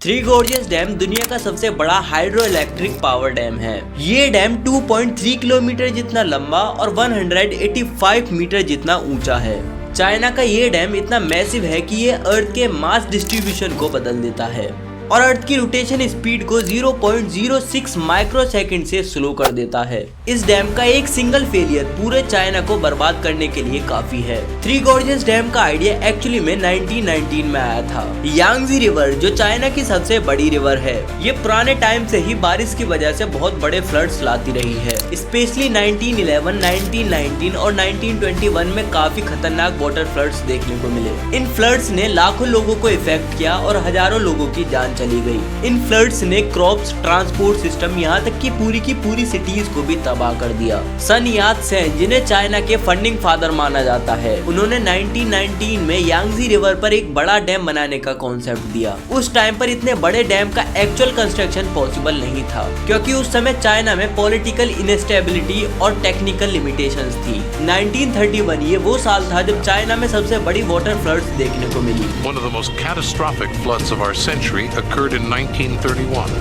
Three gorgeous dam दुनिया का सबसे बड़ा हाइड्रो इलेक्ट्रिक पावर डैम है। ये डैम 2.3 किलोमीटर जितना लंबा और 185 मीटर जितना ऊंचा है। चाइना का ये डैम इतना मैसिव है कि ये अर्थ के मास डिस्ट्रीब्यूशन को बदल देता है और अर्थ की रोटेशन स्पीड को 0.06 माइक्रो सेकंड से स्लो कर देता है। इस डैम का एक सिंगल फेलियर पूरे चाइना को बर्बाद करने के लिए काफी है। थ्री गॉर्जियस डैम का आइडिया एक्चुअली में 1919 में आया था। यांगजी रिवर जो चाइना की सबसे बड़ी रिवर है, ये पुराने टाइम से ही बारिश की वजह से बहुत बड़े फ्लड्स लाती रही है। स्पेशली 1911, 1919 और 1921 में काफी खतरनाक वाटर फ्लड्स देखने को मिले। इन फ्लड्स ने लाखों लोगों को इफेक्ट किया और हजारों लोगों की जान चली गई। इन फ्लड्स ने क्रॉप्स, ट्रांसपोर्ट सिस्टम, यहाँ तक कि पूरी सिटीज को भी तबाह कर दिया। सन यात सेन, जिन्हें चाइना के फंडिंग फादर माना जाता है, उन्होंने 1919 में यांगजी रिवर पर एक बड़ा डैम बनाने का कॉन्सेप्ट दिया। उस टाइम पर इतने बड़े डैम का एक्चुअल कंस्ट्रक्शन पॉसिबल नहीं था, क्योंकि उस समय चाइना में पॉलिटिकल इनस्टेबिलिटी और टेक्निकल लिमिटेशंस थी। 1931 ये वो साल था जब चाइना में सबसे बड़ी वाटर फ्लड्स देखने को मिली। One of the most catastrophic floods of our century occurred in 1931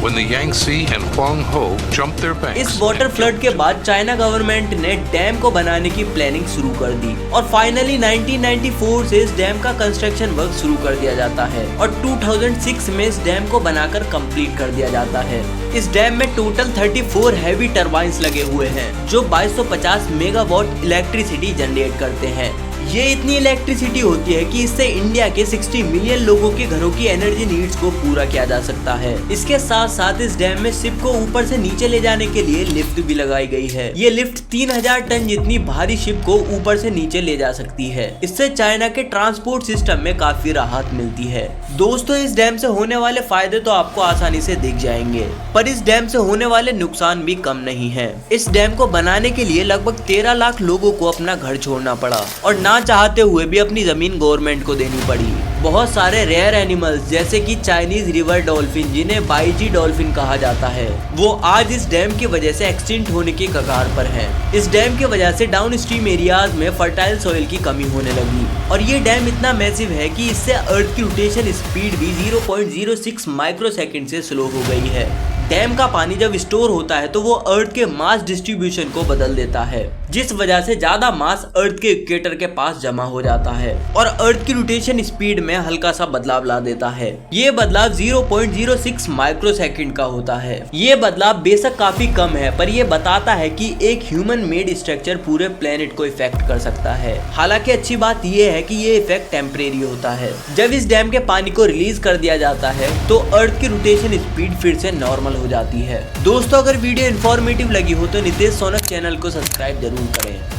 when the Yangtze and Huanghe jumped their banks. इस वाटर फ्लड के बाद चाइना गवर्नमेंट ने डैम को बनाने की प्लानिंग शुरू कर दी और फाइनली 1994 से इस डैम का कंस्ट्रक्शन वर्क शुरू कर दिया जाता है और 2006 में इस डैम को बनाकर कंप्लीट कर दिया जाता है। इस डैम में टोटल 34 हैवी टरबाइंस लगे हुए हैं जो 2250 मेगावाट इलेक्ट्रिसिटी जनरेट करते हैं। ये इतनी इलेक्ट्रिसिटी होती है कि इससे इंडिया के 60 मिलियन लोगों के घरों की एनर्जी नीड्स को पूरा किया जा सकता है। इसके साथ साथ इस डैम में शिप को ऊपर से नीचे ले जाने के लिए लिफ्ट भी लगाई गई है। ये लिफ्ट 3000 टन जितनी भारी शिप को ऊपर से नीचे ले जा सकती है। इससे चाइना के ट्रांसपोर्ट सिस्टम में काफी राहत मिलती है। दोस्तों, इस डैम से होने वाले फायदे तो आपको आसानी से दिख जाएंगे, पर इस डैम से होने वाले नुकसान भी कम नहीं है। इस डैम को बनाने के लिए लगभग 13 लाख लोगों को अपना घर छोड़ना पड़ा और ना चाहते हुए भी अपनी जमीन गवर्नमेंट को देनी पड़ी। बहुत सारे रेयर एनिमल्स जैसे कि चाइनीज रिवर डॉल्फिन, जिन्हें बाइजी डॉल्फिन कहा जाता है, वो आज इस डैम की वजह से एक्सटिंक्ट होने के कगार पर हैं। इस डैम की वजह से डाउन स्ट्रीम एरियाज में फर्टाइल सॉइल की कमी होने लगी और ये डैम इतना मैसिव है कि इससे अर्थ की रोटेशन स्पीड भी 0.06 माइक्रो सेकंड से स्लो हो गई है। डैम का पानी जब स्टोर होता है तो वो अर्थ के मास डिस्ट्रीब्यूशन को बदल देता है, जिस वजह से ज्यादा मास अर्थ के इक्वेटर के पास जमा हो जाता है और अर्थ की रोटेशन स्पीड में हल्का सा बदलाव ला देता है। ये बदलाव 0.06 माइक्रो सेकंड का होता है। ये बदलाव बेशक काफी कम है, पर ये बताता है कि एक ह्यूमन मेड स्ट्रक्चर पूरे प्लेनेट को इफेक्ट कर सकता है। हालांकि अच्छी बात ये है कि ये इफेक्ट टेम्परेरी होता है। जब इस डैम के पानी को रिलीज कर दिया जाता है तो अर्थ की रोटेशन स्पीड फिर से नॉर्मल हो जाती है। दोस्तों, अगर वीडियो इन्फॉर्मेटिव लगी हो तो नितेश सोनक चैनल को सब्सक्राइब जरूर करें।